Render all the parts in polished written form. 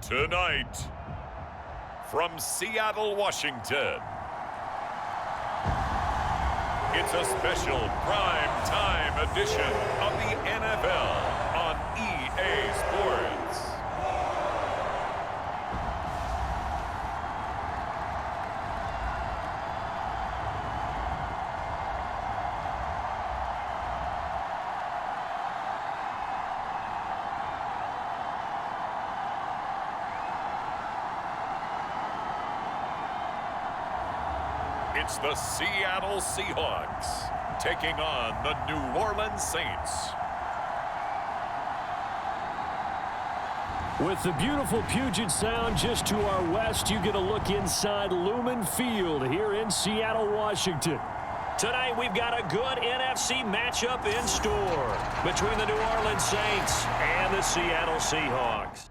Tonight, from Seattle, Washington, it's a special prime time edition of the NFL on EA Sports. It's the Seattle Seahawks taking on the New Orleans Saints. With the beautiful Puget Sound just to our west, you get a look inside Lumen Field here in Seattle, Washington. Tonight, we've got a good NFC matchup in store between the New Orleans Saints and the Seattle Seahawks.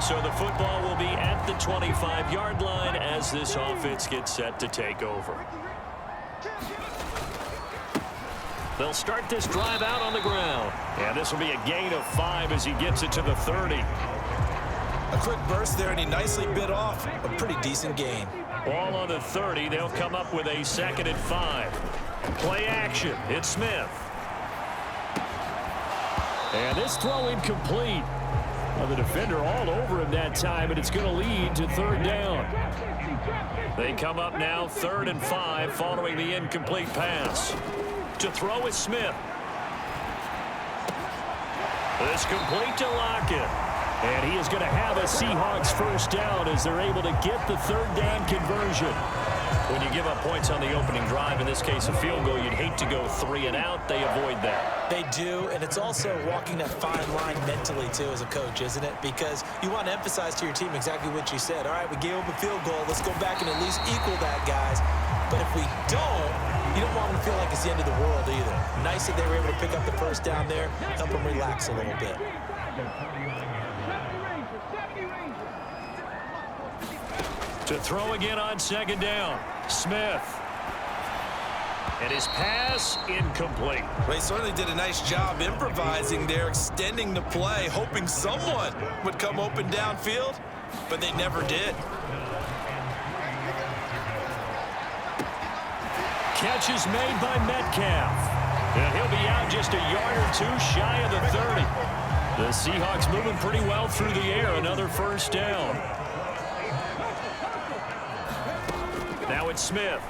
So the football will be at the 25-yard line as this offense gets set to take over. They'll start this drive out on the ground. And this will be a gain of 5 as he gets it to the 30. A quick burst there, and he nicely bit off a pretty decent gain. Ball on the 30. They'll come up with a 2nd and 5. Play action. It's Smith. And this throw incomplete. Well, the defender all over him that time, and it's going to lead to 3rd down. They come up now 3rd and 5 following the incomplete pass. To throw is Smith. This complete to Lockett. And he is going to have a Seahawks 1st down as they're able to get the 3rd down conversion. When you give up points on the opening drive, in this case a field goal, you'd hate to go 3 and out. They avoid that. They do, and it's also walking that fine line mentally, too, as a coach, isn't it? Because you want to emphasize to your team exactly what you said. All right, we gave up a field goal. Let's go back and at least equal that, guys. But if we don't, you don't want them to feel like it's the end of the world either. Nice that they were able to pick up the 1st down there, help them relax a little bit. To throw again on 2nd down, Smith. And his pass incomplete. They certainly did a nice job improvising there, extending the play, hoping someone would come open downfield, but they never did. Catch is made by Metcalf. And he'll be out just a yard or 2 shy of the 30. The Seahawks moving pretty well through the air. Another 1st down. Now it's Smith.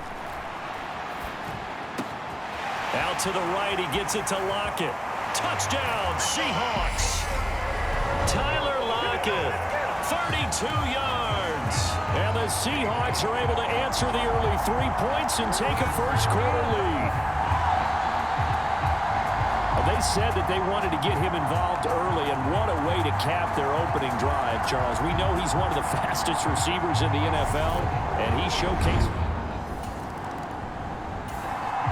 Out to the right, he gets it to Lockett. Touchdown, Seahawks. Tyler Lockett, 32 yards. And the Seahawks are able to answer the early 3 points and take a 1st quarter lead. They said that they wanted to get him involved early, and what a way to cap their opening drive, Charles. We know he's one of the fastest receivers in the NFL, and he showcased.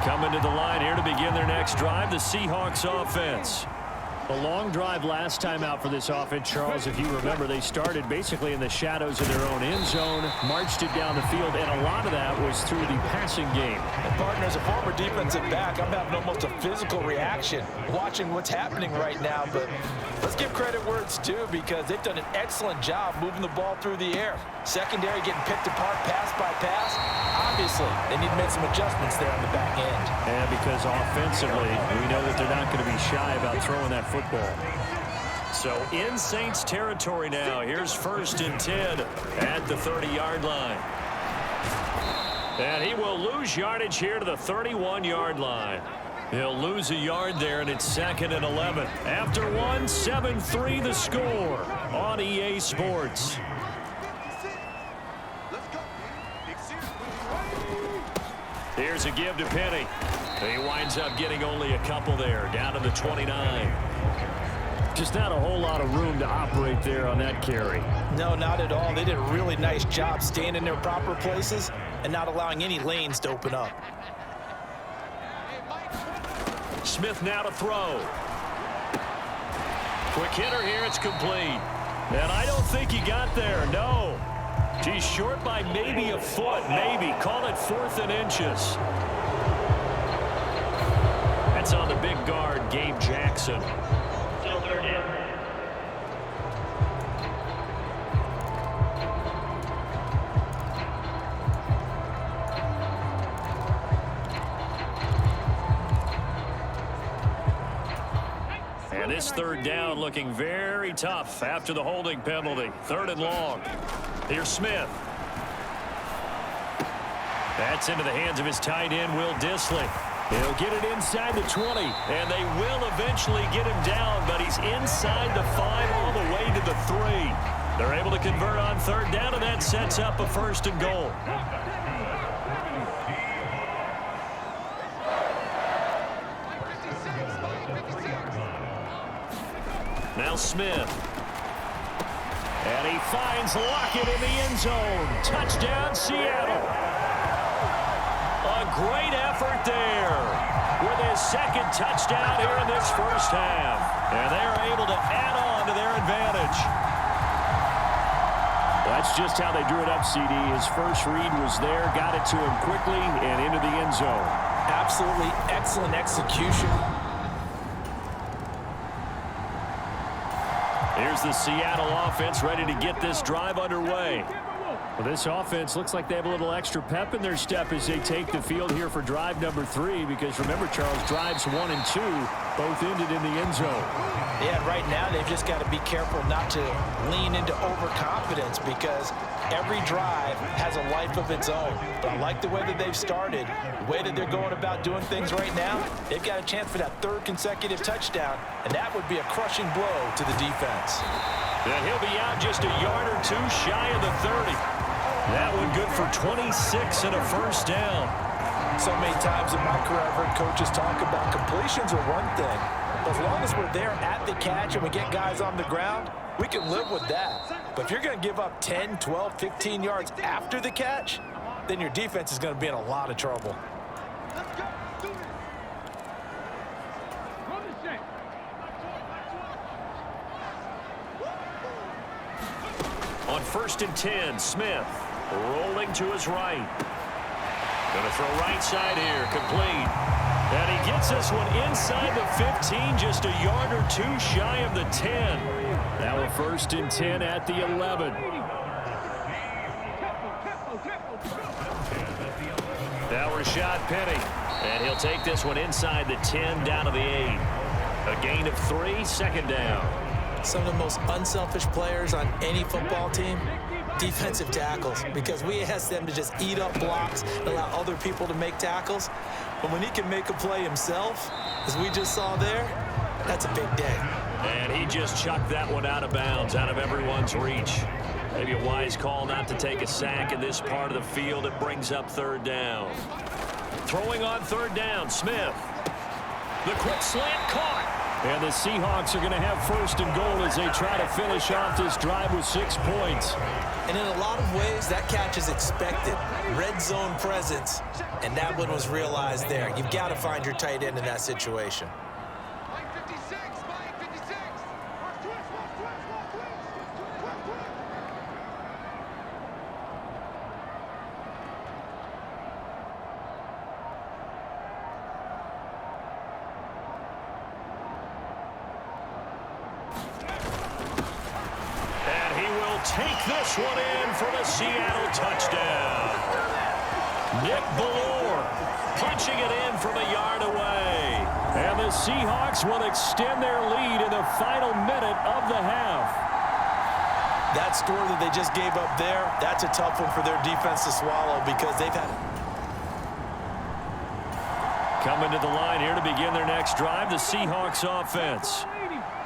Coming to the line here to begin their next drive, the Seahawks offense. A long drive last time out for this offense, Charles. If you remember, they started basically in the shadows of their own end zone, marched it down the field, and a lot of that was through the passing game. And partner, as a former defensive back, I'm having almost a physical reaction watching what's happening right now. But let's give credit where it's due, because they've done an excellent job moving the ball through the air. Secondary getting picked apart pass by pass. Obviously, they need to make some adjustments there on the back end. And because offensively, we know that they're not going to be shy about throwing that football. So in Saints territory now. Here's 1st and 10 at the 30-yard line. And he will lose yardage here to the 31-yard line. He'll lose a yard there, and it's 2nd and 11. After one, 7-3 the score on EA Sports. Here's a give to Penny. He winds up getting only a couple there, down to the 29. Just not a whole lot of room to operate there on that carry. No, not at all. They did a really nice job staying in their proper places and not allowing any lanes to open up. Smith now to throw. Quick hitter here, it's complete. And I don't think he got there, no. He's short by maybe a foot, maybe. Call it 4th and inches. That's on the big guard, Gabe Jackson. And this 3rd down looking very tough after the holding penalty. 3rd and long. Here's Smith. That's into the hands of his tight end, Will Dissly. He'll get it inside the 20, and they will eventually get him down, but he's inside the 5 all the way to the 3. They're able to convert on 3rd down, and that sets up a 1st and goal. Now Smith. And he finds Lockett in the end zone. Touchdown, Seattle. A great effort there with his 2nd touchdown here in this 1st half. And they're able to add on to their advantage. That's just how they drew it up, CD. His first read was there, got it to him quickly, and into the end zone. Absolutely excellent execution. Here's the Seattle offense ready to get this drive underway. Well, this offense looks like they have a little extra pep in their step as they take the field here for drive number 3, because remember, Charles, drives 1 and 2 both ended in the end zone. Yeah, right now they've just got to be careful not to lean into overconfidence, because every drive has a life of its own. But I like the way that they've started, the way that they're going about doing things right now. They've got a chance for that 3rd consecutive touchdown, and that would be a crushing blow to the defense. And he'll be out just a yard or 2 shy of the 30. That one good for 26 and a 1st down. So many times in my career I've heard coaches talk about completions are one thing, but as long as we're there at the catch and we get guys on the ground, we can live with that. But if you're going to give up 10, 12, 15 yards after the catch, then your defense is going to be in a lot of trouble. On 1st and 10, Smith rolling to his right. Going to throw right side here, complete. And he gets this one inside the 15, just a yard or 2 shy of the 10. Now a 1st and 10 at the 11. Now Rashad Penny. And he'll take this one inside the 10 down to the 8. A gain of 3, 2nd down. Some of the most unselfish players on any football team, defensive tackles, because we ask them to just eat up blocks and allow other people to make tackles. But when he can make a play himself, as we just saw there, that's a big day. And he just chucked that one out of bounds, out of everyone's reach. Maybe a wise call not to take a sack in this part of the field. It brings up 3rd down. Throwing on 3rd down, Smith. The quick slant caught. And the Seahawks are going to have 1st and goal as they try to finish off this drive with 6 points. And in a lot of ways, that catch is expected. Red zone presence, and that one was realized there. You've got to find your tight end in that situation. Take this one in for the Seattle touchdown. Nick Ballore punching it in from a yard away. And the Seahawks will extend their lead in the final minute of the half. That score that they just gave up there, that's a tough one for their defense to swallow, because they've had... Coming to the line here to begin their next drive, the Seahawks offense.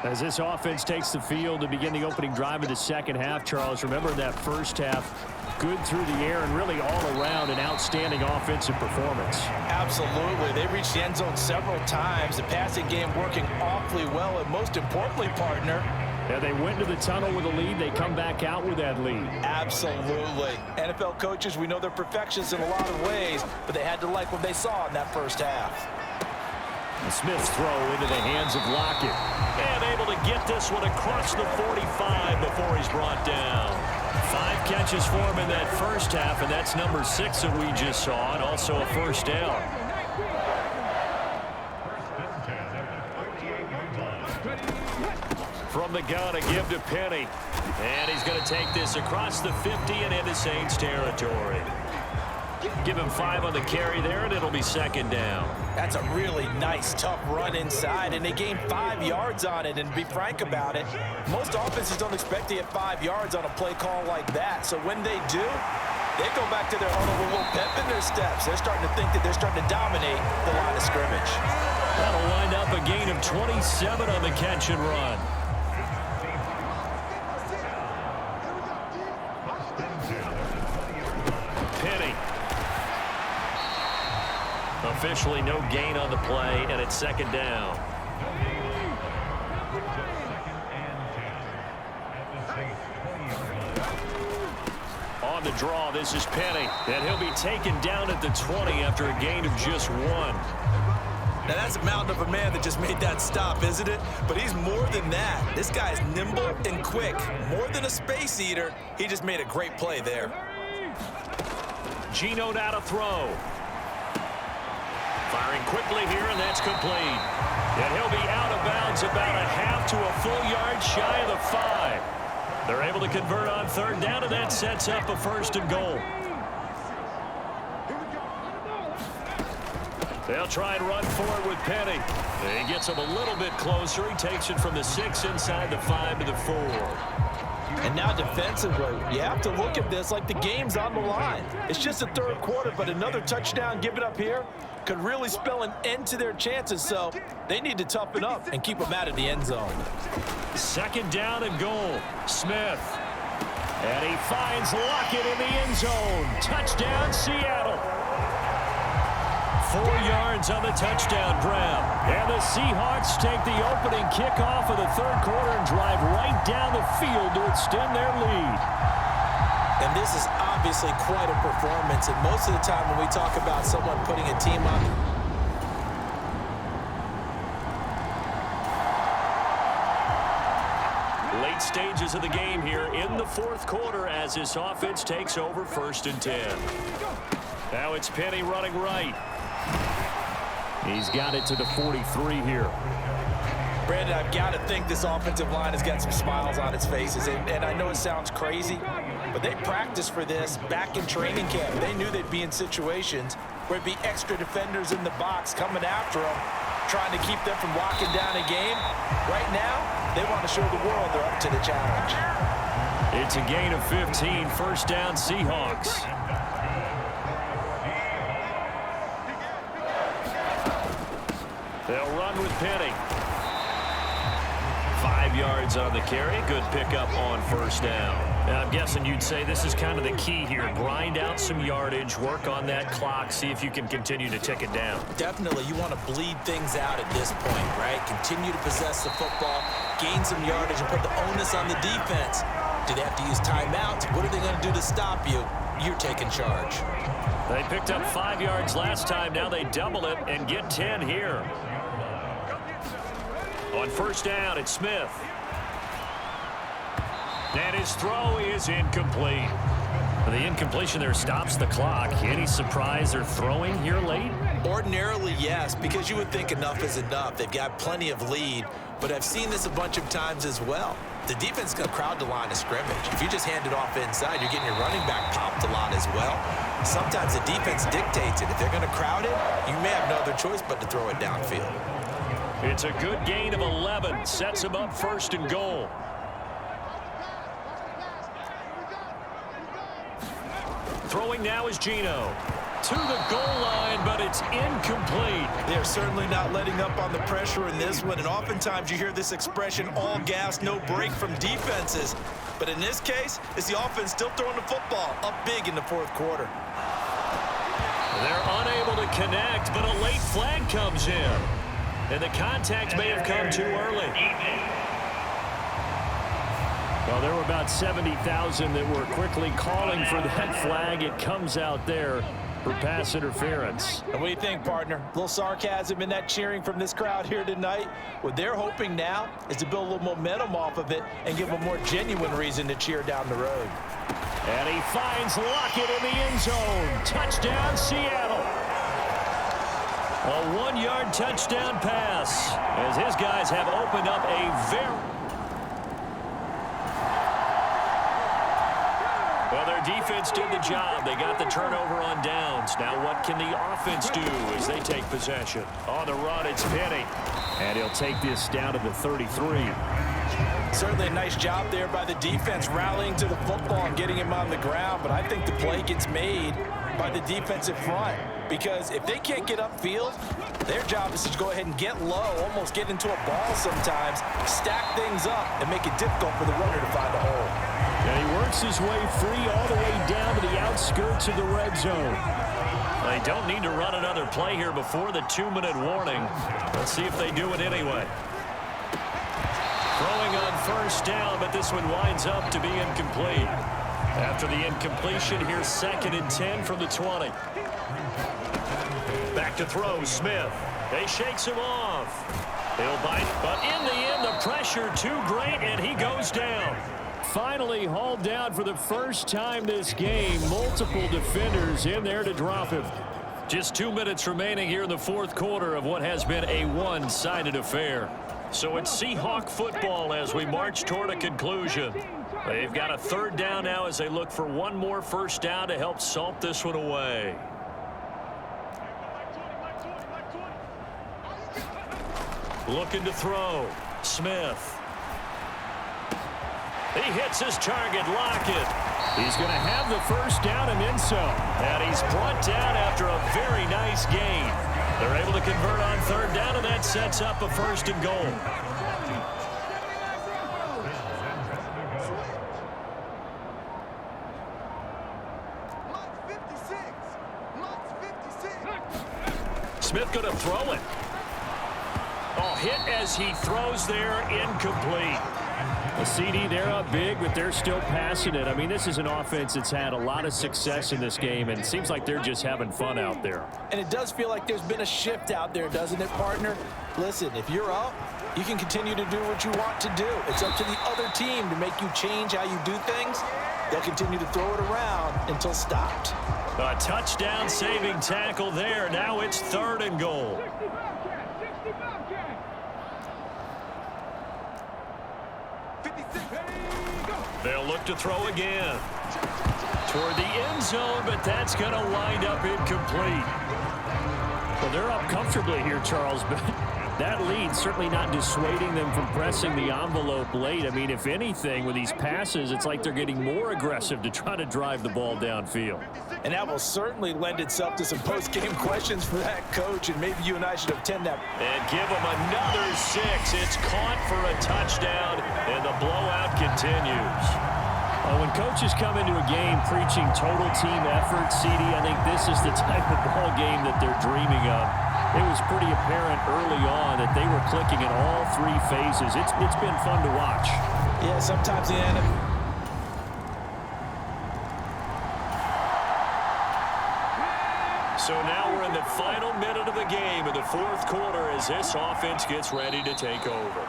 As this offense takes the field to begin the opening drive of the 2nd half, Charles, remember in that 1st half, good through the air and really all around an outstanding offensive performance. Absolutely. They reached the end zone several times. The passing game working awfully well, and most importantly, partner, Yeah, they went to the tunnel with a lead. They come back out with that lead. absolutely. NFL coaches, we know they're perfectionists in a lot of ways, but they had to like what they saw in that first half. Smith's throw into the hands of Lockett. And able to get this one across the 45 before he's brought down. 5 catches for him in that first half, and that's number 6 that we just saw, and also a first down. From the gun, a give to Penny. And he's going to take this across the 50 and into Saints territory. Give him 5 on the carry there, and it'll be second down. That's a really nice, tough run inside, and they gained 5 yards on it. And to be frank about it, most offenses don't expect to get 5 yards on a play call like that. So when they do, they go back to their huddle with a little pep in their steps. They're starting to think that they're starting to dominate the line of scrimmage. That'll wind up a gain of 27 on the catch and run. Penny. Officially no gain on the play, and it's second down. On the draw, this is Penny, and he'll be taken down at the 20 after a gain of just 1. Now, that's a mountain of a man that just made that stop, isn't it? But he's more than that. This guy's nimble and quick. More than a space eater, he just made a great play there. Geno now to throw. Firing quickly here, and that's complete. And he'll be out of bounds about a half to a full yard shy of the 5. They're able to convert on third down, and that sets up a first and goal. They'll try and run forward with Penny. He gets him a little bit closer. He takes it from the 6 inside the 5 to the 4. And now defensively, you have to look at this like the game's on the line. It's just the third quarter, but another touchdown given up here could really spell an end to their chances. So they need to toughen up and keep them out of the end zone. Second down and goal. Smith. And he finds Lockett in the end zone. Touchdown, Seattle. 4 yards on the touchdown grab. And the Seahawks take the opening kickoff of the third quarter and drive right down the field to extend their lead. And this is obviously quite a performance. And most of the time when we talk about someone putting a team on, late stages of the game here in the fourth quarter as this offense takes over 1st and 10. Now it's Penny running right. He's got it to the 43 here. Brandon, I've got to think this offensive line has got some smiles on its faces. And I know it sounds crazy, but they practiced for this back in training camp. They knew they'd be in situations where it'd be extra defenders in the box coming after them, trying to keep them from locking down a game. Right now, they want to show the world they're up to the challenge. It's a gain of 15, first down Seahawks. They'll run with Penny. 5 yards on the carry. Good pickup on first down. Now, I'm guessing you'd say this is kind of the key here. Grind out some yardage, work on that clock, see if you can continue to tick it down. Definitely, you want to bleed things out at this point, right? Continue to possess the football, gain some yardage, and put the onus on the defense. Do they have to use timeouts? What are they going to do to stop you? You're taking charge. They picked up 5 yards last time. Now they double it and get 10 here. On first down, it's Smith. And his throw is incomplete. The incompletion there stops the clock. Any surprise they're throwing here late? Ordinarily, yes, because you would think enough is enough. They've got plenty of lead, but I've seen this a bunch of times as well. The defense is going to crowd the line of scrimmage. If you just hand it off inside, you're getting your running back popped a lot as well. Sometimes the defense dictates it. If they're going to crowd it, you may have no other choice but to throw it downfield. It's a good gain of 11. Sets him up first and goal. Throwing now is Geno. To the goal line, but it's incomplete. They're certainly not letting up on the pressure in this one, and oftentimes you hear this expression, all gas, no break from defenses. But in this case, it's the offense still throwing the football up big in the fourth quarter. They're unable to connect, but a late flag comes in. And the contact may have come too early. Well, there were about 70,000 that were quickly calling for that flag. It comes out there for pass interference. And what do you think, partner? A little sarcasm in that cheering from this crowd here tonight. What they're hoping now is to build a little momentum off of it and give a more genuine reason to cheer down the road. And he finds Lockett in the end zone. Touchdown, Seattle. A 1-yard touchdown pass as his guys have opened up a very... Well, their defense did the job. They got the turnover on downs. Now what can the offense do as they take possession? On the run, it's Penny. And he'll take this down to the 33. Certainly a nice job there by the defense rallying to the football and getting him on the ground. But I think the play gets made by the defensive front. Because if they can't get upfield, their job is to go ahead and get low, almost get into a ball sometimes, stack things up, and make it difficult for the runner to find a hole. And he works his way free all the way down to the outskirts of the red zone. They don't need to run another play here before the 2-minute warning. Let's see if they do it anyway. Throwing on first down, but this one winds up to be incomplete. After the incompletion, here's 2nd and 10 from the 20. Back to throw, Smith. They shakes him off. He'll bite, but in the end, the pressure too great, and he goes down. Finally hauled down for the first time this game. Multiple defenders in there to drop him. Just 2 minutes remaining here in the fourth quarter of what has been a one-sided affair. So it's Seahawk football as we march toward a conclusion. They've got a 3rd down now as they look for one more first down to help salt this one away. Looking to throw. Smith. He hits his target, Lockett. He's going to have the first down and then some. And he's brought down after a very nice gain. They're able to convert on 3rd down, and that sets up a 1st and goal. Smith going to throw it. Oh, hit as he throws there, incomplete. A CD, they're up big, but they're still passing it. I mean, this is an offense that's had a lot of success in this game, and it seems like they're just having fun out there. And it does feel like there's been a shift out there, doesn't it, partner? Listen, if you're up, you can continue to do what you want to do. It's up to the other team to make you change how you do things. They'll continue to throw it around until stopped. A touchdown-saving tackle there. Now it's 3rd and goal. They'll look to throw again. Toward the end zone, but that's going to wind up incomplete. Well, they're up comfortably here, Charles, but that lead certainly not dissuading them from pressing the envelope late. I mean, if anything, with these passes, it's like they're getting more aggressive to try to drive the ball downfield. And that will certainly lend itself to some post-game questions for that coach, and maybe you and I should attend that. And give them another 6. It's caught for a touchdown, and the blowout continues. When coaches come into a game preaching total team effort, CD, I think this is the type of ball game that they're dreaming of. It was pretty apparent early on that they were clicking in all 3 phases. It's been fun to watch. Yeah, sometimes the end. So now we're in the final minute of the game in the fourth quarter as this offense gets ready to take over.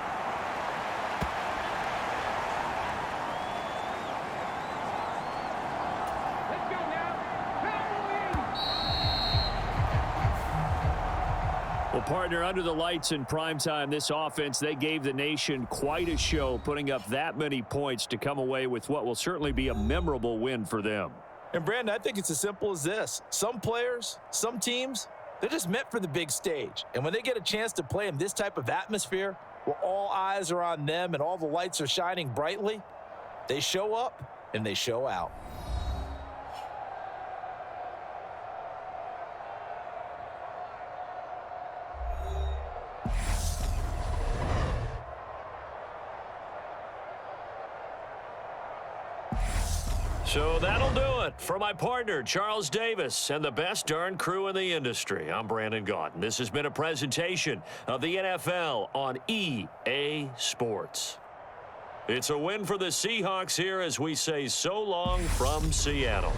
Well, partner, under the lights in primetime, this offense, they gave the nation quite a show, putting up that many points to come away with what will certainly be a memorable win for them. And, Brandon, I think it's as simple as this. Some players, some teams, they're just meant for the big stage. And when they get a chance to play in this type of atmosphere, where all eyes are on them and all the lights are shining brightly, they show up and they show out. So that'll do it. For my partner, Charles Davis, and the best darn crew in the industry, I'm Brandon Gaudin. This has been a presentation of the NFL on EA Sports. It's a win for the Seahawks here as we say so long from Seattle.